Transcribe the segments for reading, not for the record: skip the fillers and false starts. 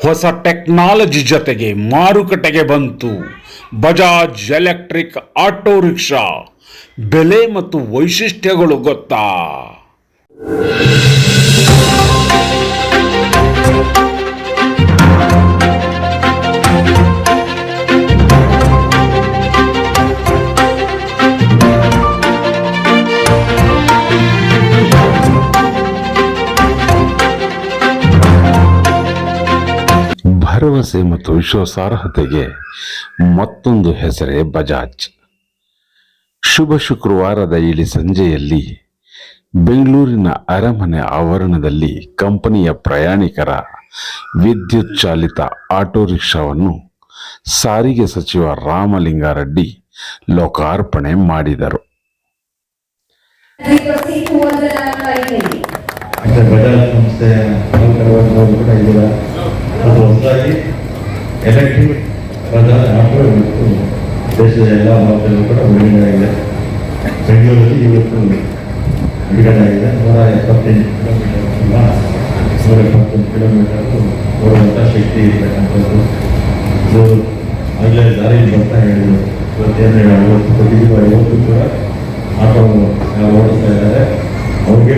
ಹೊಸ ಟೆಕ್ನಾಲಜಿ ಜೊತೆಗೆ ಮಾರುಕಟ್ಟೆಗೆ ಬಂತು ಬಜಾಜ್ ಎಲೆಕ್ಟ್ರಿಕ್ ಆಟೋ ರಿಕ್ಷಾ. ಬೆಲೆ ಮತ್ತು ವೈಶಿಷ್ಟ್ಯಗಳು ಗೊತ್ತಾ? ಭರವಸೆ ಮತ್ತು ವಿಶ್ವಾಸಾರ್ಹತೆಗೆ ಮತ್ತೊಂದು ಹೆಸರೇ ಬಜಾಜ್. ಶುಭ ಶುಕ್ರವಾರದ ಇಳಿ ಸಂಜೆಯಲ್ಲಿ ಬೆಂಗಳೂರಿನ ಅರಮನೆ ಆವರಣದಲ್ಲಿ ಕಂಪನಿಯ ಪ್ರಯಾಣಿಕರ ವಿದ್ಯುತ್ ಚಾಲಿತ ಆಟೋ ರಿಕ್ಷಾವನ್ನು ಸಾರಿಗೆ ಸಚಿವ ರಾಮಲಿಂಗಾರೆಡ್ಡಿ ಲೋಕಾರ್ಪಣೆ ಮಾಡಿದರು. ಬಜಾಜ್ ಸಂಸ್ಥೆ ಕೂಡ ಇದೀರ ಅದು ಹೊಸದಾಗಿ ಎಲೆಕ್ಟ್ರಿಕ್ ಬಜಾಜ್ ಆಟೋ ಇವತ್ತು ದೇಶದ ಎಲ್ಲ ಭಾಗದಲ್ಲೂ ಕೂಡ ಬಿಡುಗಡೆ ಆಗಿದೆ. ಬೆಂಗಳೂರಲ್ಲಿ ಇವತ್ತು ಬಿಡುಗಡೆ ಆಗಿದೆ. 178 ಕಿಲೋಮೀಟರ್ ಓಡುವಂಥ ಶಕ್ತಿ ಇರ್ತಕ್ಕಂಥದ್ದು. ಇದು ಆಗಲೇ ದಾರಿಯಲ್ಲಿ ಬರ್ತಾ ಹೇಳಿದ್ರು. ಇವತ್ತೇನು 50 ಕೂಡ ಆಟೋ ಓಡಿಸ್ತಾ ಇದ್ದಾರೆ. ಅವ್ರಿಗೆ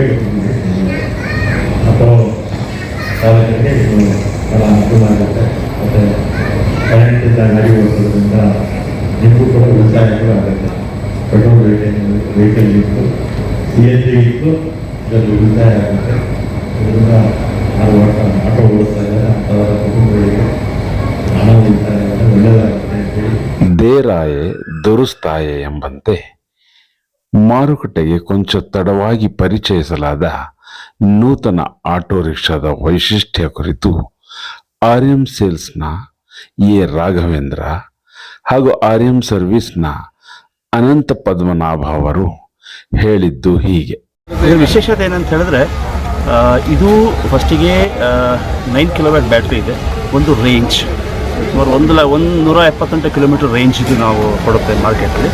ಆಟೋ ಚಾಲಕರಿಗೆ ಇದು ಭಾಳ ಅನುಕೂಲ ಆಗುತ್ತೆ. ಮತ್ತು ಕರೆಂಟಿಂದ ಗಾಡಿ ಓಡಿಸೋದ್ರಿಂದ ನಿಮಗೂ ಕೂಡ ಉಳಿತಾಯ ಕೂಡ ಆಗುತ್ತೆ. ಪೆಟ್ರೋಲ್ ವೆಹಿಕಲ್ ಇತ್ತು, CNG ಇತ್ತು, ಇದರಲ್ಲಿ ಉಳಿತಾಯ ಆಗುತ್ತೆ. ಇದರಿಂದ ಆಟೋ ಓಡಿಸ್ತಾ ಇದ್ದಾರೆ ಅಂಥವರ ಕುಟುಂಬಗಳಿಗೆ ಹಣ ಉಳಿತಾಯ ಆಗುತ್ತೆ, ಒಳ್ಳೆಯದಾಗುತ್ತೆ ಅಂತೇಳಿ. ದೇರಾಯೆ ದುರುಸ್ತಾಯೆ ಎಂಬಂತೆ ಮಾರುಕಟ್ಟೆಗೆ ಕೊಂಚ ತಡವಾಗಿ ಪರಿಚಯಿಸಲಾದ ನೂತನ ಆಟೋ ರಿಕ್ಷಾದ ವೈಶಿಷ್ಟ್ಯ ಕುರಿತು RM ಸೇಲ್ಸ್ನ ರಾಘವೇಂದ್ರ ಹಾಗೂ RM ಸರ್ವಿಸ್ನ ಅನಂತ ಪದ್ಮನಾಭ ಅವರು ಹೇಳಿದ್ದು ಹೀಗೆ. ಇದರ ವಿಶೇಷತೆ ಏನಂತ ಹೇಳಿದ್ರೆ, ಇದು ಫಸ್ಟಿಗೆ 9 ಕಿಲೋವ್ಯಾಟ್ ಬ್ಯಾಟ್ರಿ ಇದೆ. ಒಂದು ರೇಂಜ್ ಸುಮಾರು 170 ಕಿಲೋಮೀಟರ್ ರೇಂಜ್ ಇದು ನಾವು ಕೊಡುತ್ತೆ ಮಾರ್ಕೆಟಲ್ಲಿ.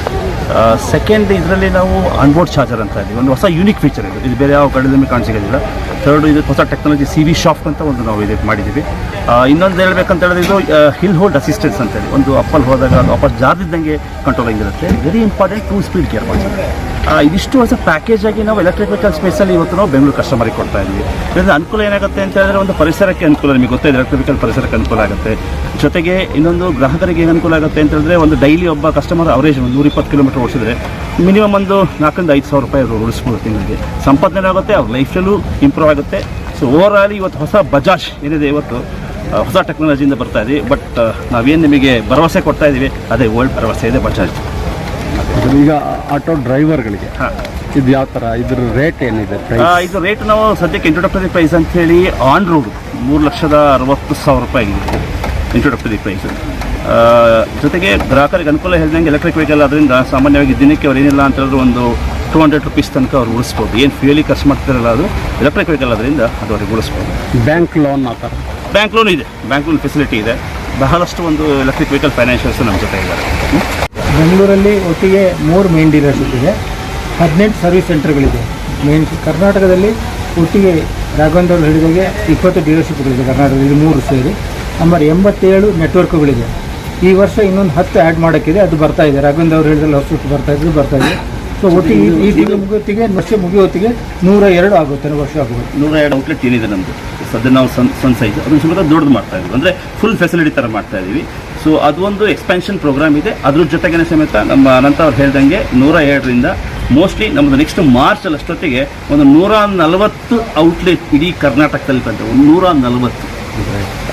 ಸೆಕೆಂಡ್, ಇದರಲ್ಲಿ ನಾವು ಆನ್ಬೋರ್ಡ್ ಚಾರ್ಜರ್ ಅಂತ ಇದ್ದೀವಿ. ಒಂದು ಹೊಸ ಯೂನಿಕ್ ಫೀಚರ್ ಇದು ಬೇರೆ ಯಾವ ಗಾಡಿಯಲ್ಲಿ ಕಾಣಿಸಿಗೋದಿಲ್ಲ. ಥರ್ಡ್, ಇದು ಹೊಸ ಟೆಕ್ನಾಲಜಿ CV ಶಾಫ್ಟ್ ಅಂತ ಒಂದು ನಾವು ಇದಕ್ಕೆ ಮಾಡಿದ್ದೀವಿ. ಇನ್ನೊಂದು ಹೇಳ್ಬೇಕಂತ ಹೇಳಿದ್ರೆ, ಇದು ಹಿಲ್ ಹೋಲ್ಡ್ ಅಸಿಸ್ಟೆನ್ಸ್ ಅಂತೇಳಿ ಒಂದು ಅಪ್ಪಲ್ಲಿ ಹೋದಾಗ ಅದು ವಾಪಸ್ ಜಾರ್ದಿದ್ದಂಗೆ ಕಂಟ್ರೋಲ್ ಆಗಿರುತ್ತೆ. Very important, 2 speed gear box. ಇದಿಷ್ಟು ಹೊಸ ಪ್ಯಾಕೇಜ್ ಆಗಿ ನಾವು ಎಲೆಕ್ಟ್ರಿಕ್ ವೆಹಿಕಲ್ ಸ್ಪೇಸಲ್ಲಿ ಇವತ್ತು ನಾವು ಬೆಂಗಳೂರು ಕಸ್ಟಮರಿಗೆ ಕೊಡ್ತಾ ಇದ್ದೀವಿ. ಇದರಿಂದ ಅನುಕೂಲ ಏನಾಗುತ್ತೆ ಅಂತ ಹೇಳಿದ್ರೆ, ಒಂದು ಪರಿಸರಕ್ಕೆ ಅನುಕೂಲ, ನಿಮಗೆ ಗೊತ್ತಿದೆ ಎಲೆಕ್ಟ್ರಿಕ್ ವೆಹಿಕಲ್ ಪರಿಸರಕ್ಕೆ ಅನುಕೂಲ ಆಗುತ್ತೆ. ಜೊತೆಗೆ ಇನ್ನೊಂದು ಗ್ರಾಹಕರಿಗೆ ಏನು ಅನುಕೂಲ ಆಗುತ್ತೆ ಅಂತ ಹೇಳಿದ್ರೆ, ಒಂದು ಡೈಲಿ ಒಬ್ಬ ಕಸ್ಟಮರ್ ಅವರೇಜ್ 120 ಕಿಲೋಮೀಟರ್ ಓಡಿಸಿದ್ರೆ ಮಿನಿಮಮ್ ಒಂದು 4,000 5,000 ರೂಪಾಯಿ ಅವರು ಉಳಿಸ್ಬೋದು ತಿಂಗಳಿಗೆ. ಸಂಪಾದನೆ ಆಗುತ್ತೆ, ಅವ್ರ ಲೈಫಲ್ಲೂ ಇಂಪ್ರೂವ್ ಆಗುತ್ತೆ. ಸೊ ಓವರಾಲ್ ಇವತ್ತು ಹೊಸ ಬಜಾಜ್ ಏನಿದೆ, ಇವತ್ತು ಹೊಸ ಟೆಕ್ನಾಲಜಿಯಿಂದ ಬರ್ತಾ ಇದ್ದೀವಿ. ಬಟ್ ನಾವೇನು ನಿಮಗೆ ಭರವಸೆ ಕೊಡ್ತಾ ಇದ್ದೀವಿ, ಅದೇ ಓಲ್ಡ್ ಭರವಸೆ ಇದೆ ಬಜಾಜ್. ಈಗ ಆಟೋ ಡ್ರೈವರ್ಗಳಿಗೆ ಇದು ಯಾವ ಥರ, ಇದ್ರ ರೇಟ್ ಏನಿದೆ? ಇದು ರೇಟ್ ನಾವು ಸದ್ಯಕ್ಕೆ ಇಂಟ್ರೊಡಕ್ಟರಿ ಪ್ರೈಸ್ ಅಂತ ಹೇಳಿ ಆನ್ ರೋಡ್ 3,60,000 ರೂಪಾಯಿ ಇದೆ ಇಂಟ್ರೊಡಕ್ಟರಿ ಪ್ರೈಸ್. ಜೊತೆಗೆ ಗ್ರಾಹಕರಿಗೆ ಅನುಕೂಲ ಹೇಳಿದಂಗೆ ಎಲೆಕ್ಟ್ರಿಕ್ ವೆಹಿಕಲ್ ಅದರಿಂದ ಸಾಮಾನ್ಯವಾಗಿ ದಿನಕ್ಕೆ ಅವ್ರು ಏನಿಲ್ಲ ಅಂತ ಹೇಳಿದ್ರೆ ಒಂದು 200 ರೂಪೀಸ್ ತನಕ ಅವ್ರು ಉಳಿಸ್ಬೋದು. ಏನು ಫ್ಯೂಯಲಿ ಖರ್ಚು ಮಾಡ್ತಿರಲ್ಲ, ಅದು ಎಲೆಕ್ಟ್ರಿಕ್ ವೆಹಿಕಲ್ ಅದರಿಂದ ಅದು ಅವ್ರಿಗೆ ಉಳಿಸ್ಬೋದು. ಬ್ಯಾಂಕ್ ಲೋನ್ ಆ ಥರ? ಬ್ಯಾಂಕ್ ಲೋನ್ ಇದೆ, ಬ್ಯಾಂಕ್ ಲೋನ್ ಫೆಸಿಲಿಟಿ ಇದೆ. ಬಹಳಷ್ಟು ಒಂದು ಎಲೆಕ್ಟ್ರಿಕ್ ವೆಹಿಕಲ್ ಫೈನಾನ್ಷಿಯಲ್ಸ್ ನಮ್ಮ ಜೊತೆ ಇದ್ದಾರೆ. ಬೆಂಗಳೂರಲ್ಲಿ ಒಟ್ಟಿಗೆ 3 ಮೇನ್ ಡೀಲರ್ಶಿಪ್ ಇದೆ, 18 ಸರ್ವಿಸ್ ಸೆಂಟರ್ಗಳಿದೆ. ಕರ್ನಾಟಕದಲ್ಲಿ ಒಟ್ಟಿಗೆ ರಾಘವೇಂದ್ರ ಅವರು ಹೇಳಿದಾಗೆ 20 ಡೀಲರ್ಶಿಪ್ಗಳಿದೆ ಕರ್ನಾಟಕದಲ್ಲಿ, 3 ಸೇರಿ. ನಂಬರ್ 87 ನೆಟ್ವರ್ಕ್ಗಳಿದೆ. ಈ ವರ್ಷ ಇನ್ನೊಂದು 10 ಆ್ಯಡ್ ಮಾಡೋಕ್ಕಿದೆ, ಅದು ಬರ್ತಾ ಇದೆ. ರಾಘವೇಂದ್ರ ಅವರು ಹೇಳಿದಲ್ಲಿ ಹೊಸಟ್ಟು ಬರ್ತಾ ಇದೆ. ಸೊ ಒಟ್ಟಿಗೆ ಈ ತಿಂಗಳು ಮುಗಿಯೋತ್ತಿಗೆ, ವರ್ಷ ಮುಗಿಯೋತ್ತಿಗೆ 102 ಆಗುತ್ತೆ, ವರ್ಷ ಆಗುತ್ತೆ. 102 ಔಟ್ಲೆಟ್ ಏನಿದೆ ನಮ್ಮದು ಸದ್ಯ ನಾವು ಸಣ್ಣ ಸೈಜ್ ಅದನ್ನು ಸುಮಾರು ದೊಡ್ಡದು ಮಾಡ್ತಾ ಇದ್ದೀವಿ, ಅಂದರೆ ಫುಲ್ ಫೆಸಿಲಿಟಿ ಥರ ಮಾಡ್ತಾ ಇದ್ದೀವಿ. ಸೊ ಅದು ಒಂದು ಎಕ್ಸ್ಪೆನ್ಷನ್ ಪ್ರೋಗ್ರಾಮ್ ಇದೆ. ಅದ್ರ ಜೊತೆಗೇ ಸಮೇತ ನಮ್ಮ ಅನಂತ ಅವ್ರು ಹೇಳ್ದಂಗೆ 102ರಿಂದ ಮೋಸ್ಟ್ಲಿ ನಮ್ಮದು ನೆಕ್ಸ್ಟ್ ಮಾರ್ಚಲ್ಲಿ ಅಷ್ಟೊತ್ತಿಗೆ ಒಂದು 140 ಔಟ್ಲೆಟ್ ಇಡೀ ಕರ್ನಾಟಕದಲ್ಲಿ ಬಂತು. 140.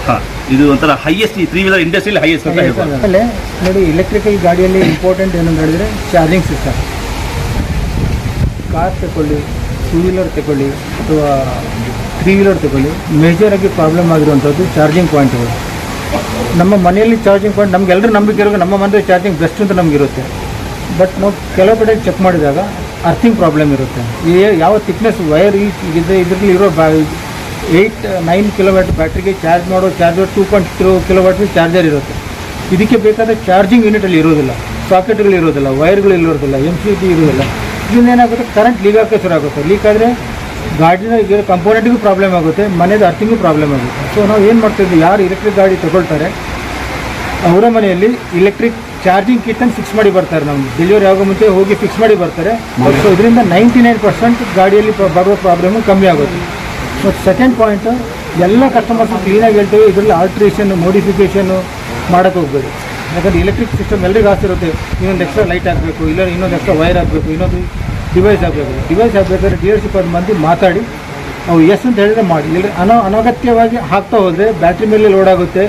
ಹಾಂ, ಇದು ಒಂಥರ ಹೈಯೆಸ್ಟ್ ಈ 3 ವೀಲರ್ ಇಂಡಸ್ಟ್ರಿಯಲ್ಲಿ ಹೈಯೆಸ್ಟ್ ಅಂತ ಹೇಳ್ತಾರೆ. ಆಮೇಲೆ ನೋಡಿ, ಎಲೆಕ್ಟ್ರಿಕಲ್ ಗಾಡಿಯಲ್ಲಿ ಇಂಪಾರ್ಟೆಂಟ್ ಏನಂತ ಹೇಳಿದ್ರೆ ಚಾರ್ಜಿಂಗ್ ಸಿಸ್ಟಮ್. ಕಾರ್ ತಗೊಳ್ಳಿ, 2 ವೀಲರ್ ತಗೊಳ್ಳಿ ಅಥವಾ 3 ವೀಲರ್ ತಗೊಳ್ಳಿ, ಮೇಜರಾಗಿ ಪ್ರಾಬ್ಲಮ್ ಆಗಿರುವಂಥದ್ದು ಚಾರ್ಜಿಂಗ್ ಪಾಯಿಂಟ್ಗಳು. ನಮ್ಮ ಮನೆಯಲ್ಲಿ ಚಾರ್ಜಿಂಗ್ ಪಾಯಿಂಟ್ ನಮಗೆಲ್ಲರೂ ನಂಬಿಕೆ ಇರೋ ನಮ್ಮ ಮನೆಯಲ್ಲಿ ಚಾರ್ಜಿಂಗ್ ಬೆಸ್ಟ್ ಅಂತ ನಮಗಿರುತ್ತೆ. ಬಟ್ ನಾವು ಕೆಲವು ಕಡೆ ಚೆಕ್ ಮಾಡಿದಾಗ ಅರ್ಥಿಂಗ್ ಪ್ರಾಬ್ಲಮ್ ಇರುತ್ತೆ. ಯಾವ ಥಿಕ್ನೆಸ್ ವೈರ್ ಇದರಲ್ಲಿ ಇರೋ 8-9 ಕಿಲೋವ್ಯಾಟ್ ಬ್ಯಾಟ್ರಿಗೆ ಚಾರ್ಜ್ ಮಾಡೋ ಚಾರ್ಜರ್ 2.0 ಕಿಲೋವ್ಯಾಟ್ ಚಾರ್ಜರ್ ಇರುತ್ತೆ. ಇದಕ್ಕೆ ಬೇಕಾದ ಚಾರ್ಜಿಂಗ್ ಯೂನಿಟಲ್ಲಿ ಇರೋದಿಲ್ಲ, ಸಾಕೆಟ್ಗಳು ಇರೋದಿಲ್ಲ, ವೈರ್ಗಳು ಇರೋದಿಲ್ಲ, MCB ಇರೋದಿಲ್ಲ. ಇದರಿಂದ ಏನಾಗುತ್ತೆ, ಕರೆಂಟ್ ಲೀಕ್ ಆಗೋಕ್ಕೆ ಶುರು ಆಗುತ್ತೆ. ಲೀಕ್ ಆದರೆ ಗಾಡಿನ ಈಗ ಕಂಪೋನೆಂಟ್ಗೂ ಪ್ರಾಬ್ಲಮ್ ಆಗುತ್ತೆ, ಮನೆಯದು ಅರ್ಥಿಂಗೂ ಪ್ರಾಬ್ಲಮ್ ಆಗುತ್ತೆ. ಸೊ ನಾವು ಏನು ಮಾಡ್ತಾಯಿದ್ವಿ, ಯಾರು ಎಲೆಕ್ಟ್ರಿಕ್ ಗಾಡಿ ತಗೊಳ್ತಾರೆ ಅವರ ಮನೆಯಲ್ಲಿ ಎಲೆಕ್ಟ್ರಿಕ್ ಚಾರ್ಜಿಂಗ್ ಕಿಟ್ಟನ್ನು ಫಿಕ್ಸ್ ಮಾಡಿ ಬರ್ತಾರೆ. ನಾವು ಡೆಲಿವರಿ ಆಗೋ ಮುಂಚೆ ಹೋಗಿ ಫಿಕ್ಸ್ ಮಾಡಿ ಬರ್ತಾರೆ. ಸೊ ಇದರಿಂದ 99% ಗಾಡಿಯಲ್ಲಿ ಬರುವ ಪ್ರಾಬ್ಲಮ್ಮು ಕಮ್ಮಿ ಆಗುತ್ತೆ. ಮತ್ತು ಸೆಕೆಂಡ್ ಪಾಯಿಂಟು, ಎಲ್ಲ ಕಸ್ಟಮರ್ಸ್ ಕ್ಲೀನಾಗಿ ಹೇಳ್ತೇವೆ, ಇದರಲ್ಲಿ ಆಲ್ಟ್ರೇಷನ್ನು ಮೋಡಿಫಿಕೇಷನ್ನು ಮಾಡೋಕ್ಕೆ ಹೋಗಬೇಡಿ. ಯಾಕಂದರೆ ಎಲೆಕ್ಟ್ರಿಕ್ ಸಿಸ್ಟಮ್ ಎಲ್ರಿಗೂ ಆಸೆ ಇನ್ನೊಂದು ಎಕ್ಸ್ಟ್ರಾ ಲೈಟ್ ಹಾಕಬೇಕು, ಇಲ್ಲ ಇನ್ನೊಂದು ಎಕ್ಸ್ಟ್ರಾ ವೈರ್ ಹಾಕಬೇಕು, ಇನ್ನೊಂದು ಡಿವೈಸ್ ಹಾಕಬೇಕಾದ್ರೆ ಡೀಲರ್ಶಿಪ್ ಅದು ಮಂದಿ ಮಾತಾಡಿ ನಾವು ಎಸ್ ಅಂತ ಹೇಳಿದ್ರೆ ಮಾಡಿ. ಇಲ್ಲ ಅನಗತ್ಯವಾಗಿ ಹಾಕ್ತಾ ಹೋದರೆ ಬ್ಯಾಟ್ರಿ ಮೇಲೆ ಲೋಡ್ ಆಗುತ್ತೆ,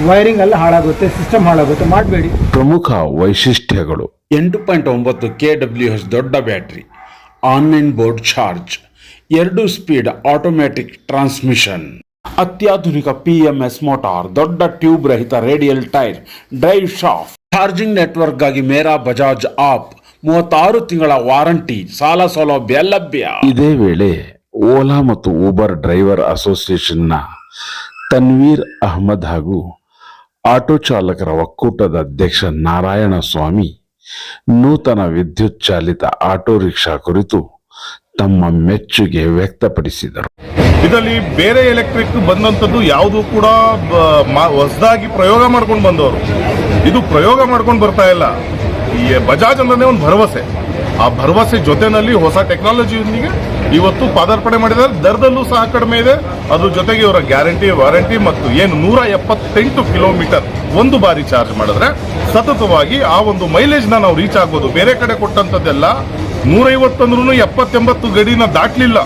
ವೈರಿಂಗ್ ಎಲ್ಲ ಹಾಳಾಗುತ್ತೆ, ಸಿಸ್ಟಮ್ ಹಾಳಾಗುತ್ತೆ, ಮಾಡಬೇಡಿ. ಪ್ರಮುಖ ವೈಶಿಷ್ಟ್ಯಗಳು: 8.9 kWh ದೊಡ್ಡ battery, online board charge, 2 speed automatic transmission, ಅತ್ಯಾಧುನಿಕ PMS ಮೋಟಾರ್, ದೊಡ್ಡ ಟ್ಯೂಬ್ ರಹಿತ radial tyre, drive shaft, charging network ಗಾಗಿ ಮೇರಾ ಬಜಾಜ್ ಆಪ್, 36 ತಿಂಗಳ ವಾರಂಟಿ, ಸಾಲ ಸೌಲಭ್ಯ ಲಭ್ಯ. ಇದೇ ವೇಳೆ ಓಲಾ ಮತ್ತು ಊಬರ್ ಡ್ರೈವರ್ ಅಸೋಸಿಯೇಷನ್ನ ತನ್ವೀರ್ ಅಹ್ಮದ್ ಹಾಗೂ ಆಟೋ ಚಾಲಕರ ಒಕ್ಕೂಟದ ಅಧ್ಯಕ್ಷ ನಾರಾಯಣ ಸ್ವಾಮಿ ನೂತನ ವಿದ್ಯುತ್ ಚಾಲಿತ ಆಟೋ ರಿಕ್ಷಾ ಕುರಿತು ತಮ್ಮ ಮೆಚ್ಚುಗೆ ವ್ಯಕ್ತಪಡಿಸಿದರು. ಇದರಲ್ಲಿ ಬೇರೆ ಎಲೆಕ್ಟ್ರಿಕ್ ಬಂದಂಥದ್ದು ಯಾವುದು ಕೂಡ ಹೊಸದಾಗಿ ಪ್ರಯೋಗ ಮಾಡ್ಕೊಂಡು ಬಂದವರು, ಇದು ಪ್ರಯೋಗ ಮಾಡ್ಕೊಂಡು ಬರ್ತಾ ಇಲ್ಲ. ಈ ಬಜಾಜ್ ಅಂದ್ರೆ ಒಂದು ಭರವಸೆ, ಆ ಭರವಸೆ ಜೊತೆನಲ್ಲಿ ಹೊಸ ಟೆಕ್ನಾಲಜಿಯೊಂದಿಗೆ ಇವತ್ತು ಪಾದಾರ್ಪಣೆ ಮಾಡಿದ್ದಾರೆ. ದರದಲ್ಲೂ ಸಹ ಕಡಿಮೆ ಇದೆ. ಅದ್ರ ಜೊತೆಗೆ ಇವರ ಗ್ಯಾರಂಟಿ, ವಾರಂಟಿ ಮತ್ತು ಏನು 178 ಕಿಲೋಮೀಟರ್ ಒಂದು ಬಾರಿ ಚಾರ್ಜ್ ಮಾಡಿದ್ರೆ ಸತತವಾಗಿ ಆ ಒಂದು ಮೈಲೇಜ್ನ ನಾವು ರೀಚ್ ಆಗ್ಬೋದು. ಬೇರೆ ಕಡೆ ಕೊಟ್ಟಂಥದ್ದೆಲ್ಲ 150 ಅಂದ್ರೂ 70-80 ಗಡಿನ ದಾಟಲಿಲ್ಲ.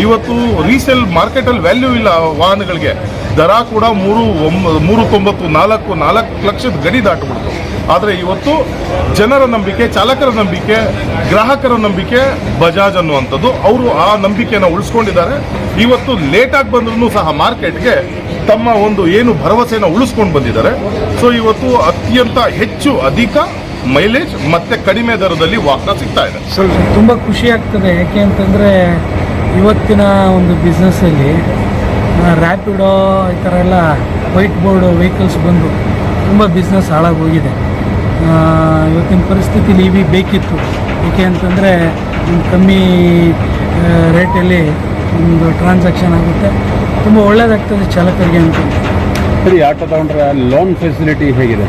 ಇವತ್ತು ರೀಸೇಲ್ ಮಾರ್ಕೆಟಲ್ಲಿ ವ್ಯಾಲ್ಯೂ ಇಲ್ಲ ವಾಹನಗಳಿಗೆ. ದರ ಕೂಡ 3.94 4 ಲಕ್ಷದ ಗಡಿ ದಾಟಬಿಡ್ತು. ಆದರೆ ಇವತ್ತು ಜನರ ನಂಬಿಕೆ, ಚಾಲಕರ ನಂಬಿಕೆ, ಗ್ರಾಹಕರ ನಂಬಿಕೆ ಬಜಾಜ್ ಅನ್ನುವಂಥದ್ದು. ಅವರು ಆ ನಂಬಿಕೆಯನ್ನು ಉಳಿಸ್ಕೊಂಡಿದ್ದಾರೆ. ಇವತ್ತು ಲೇಟಾಗಿ ಬಂದ್ರೂ ಸಹ ಮಾರ್ಕೆಟ್ಗೆ ತಮ್ಮ ಒಂದು ಏನು ಭರವಸೆಯನ್ನು ಉಳಿಸ್ಕೊಂಡು ಬಂದಿದ್ದಾರೆ. ಸೊ ಇವತ್ತು ಅತ್ಯಂತ ಅಧಿಕ ಮೈಲೇಜ್ ಮತ್ತೆ ಕಡಿಮೆ ದರದಲ್ಲಿ ವಾಹನ ಸಿಗ್ತಾ ಇದೆ. ತುಂಬ ಖುಷಿ ಆಗ್ತದೆ. ಯಾಕೆ ಅಂತಂದರೆ ಇವತ್ತಿನ ಒಂದು ಬಿಸ್ನೆಸ್ಸಲ್ಲಿ ರ್ಯಾಪಿಡೋ ಈ ಥರ ಎಲ್ಲ ವೈಟ್ ಬೋರ್ಡ್ ವೆಹಿಕಲ್ಸ್ ಬಂದು ತುಂಬ ಬಿಸ್ನೆಸ್ ಹಾಳಾಗೋಗಿದೆ. ಇವತ್ತಿನ ಪರಿಸ್ಥಿತಿಲಿ ಇವಿ ಬೇಕಿತ್ತು. ಏಕೆ ಅಂತಂದರೆ ಒಂದು ಕಮ್ಮಿ ರೇಟಲ್ಲಿ ಒಂದು ಟ್ರಾನ್ಸಾಕ್ಷನ್ ಆಗುತ್ತೆ, ತುಂಬ ಒಳ್ಳೆಯದಾಗ್ತದೆ ಚಾಲಕರಿಗೆ ಅಂತ. ಸರಿ, ಆಟೋ ತಗೊಂಡ್ರೆ ಲೋನ್ ಫೆಸಿಲಿಟಿ ಹೇಗಿದೆ?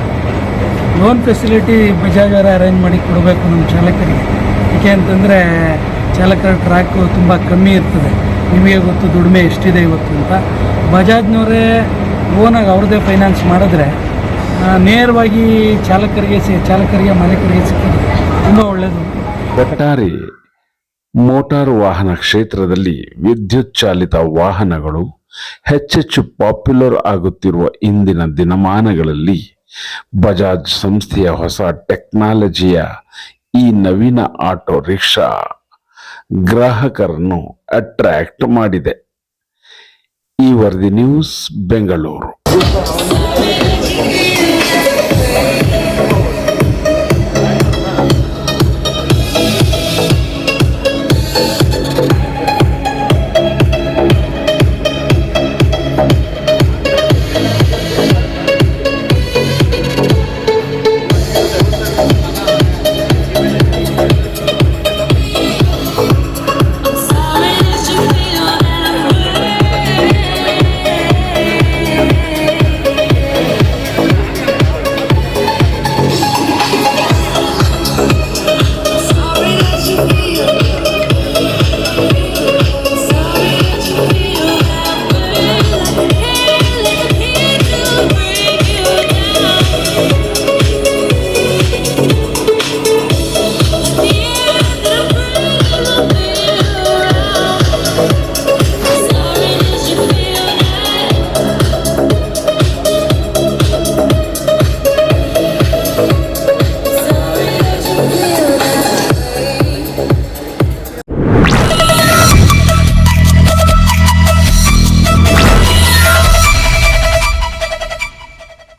ಲೋನ್ ಫೆಸಿಲಿಟಿ ಬಜಾಜ್ ಅರೇಂಜ್ ಮಾಡಿ ಕೊಡಬೇಕು ನಮ್ಮ ಚಾಲಕರಿಗೆ. ಏಕೆ ಅಂತಂದರೆ ಚಾಲಕರ ಟ್ರ್ಯಾಕು ತುಂಬ ಕಮ್ಮಿ ಇರ್ತದೆ. ನಿಮಗೆ ಗೊತ್ತು ದುಡಿಮೆ ಎಷ್ಟಿದೆ ಇವತ್ತು ಅಂತ. ಬಜಾಜ್ನವರೇ ಓನಾಗಿ ಅವ್ರದ್ದೇ ಫೈನಾನ್ಸ್ ಮಾಡಿದ್ರೆ ನೇರವಾಗಿ ಚಾಲಕರಿಗೆ ಮಾಲೀಕರಿಗೆ ಸಿಕ್ಕಿದೆ, ತುಂಬ ಒಳ್ಳೆಯದು. ಒಟ್ಟಾರೆ ಮೋಟಾರು ವಾಹನ ಕ್ಷೇತ್ರದಲ್ಲಿ ವಿದ್ಯುತ್ ಚಾಲಿತ ವಾಹನಗಳು ಹೆಚ್ಚೆಚ್ಚು ಪಾಪ್ಯುಲರ್ ಆಗುತ್ತಿರುವ ಇಂದಿನ ದಿನಮಾನಗಳಲ್ಲಿ ಬಜಾಜ್ ಸಂಸ್ಥೆಯ ಹೊಸ ಟೆಕ್ನಾಲಜಿಯ ಈ ನವೀನ ಆಟೋ ರಿಕ್ಷಾ ಗ್ರಾಹಕರನ್ನು ಅಟ್ರಾಕ್ಟ್ ಮಾಡಿದೆ. ಈ ವರದಿ ನ್ಯೂಸ್ ಬೆಂಗಳೂರು.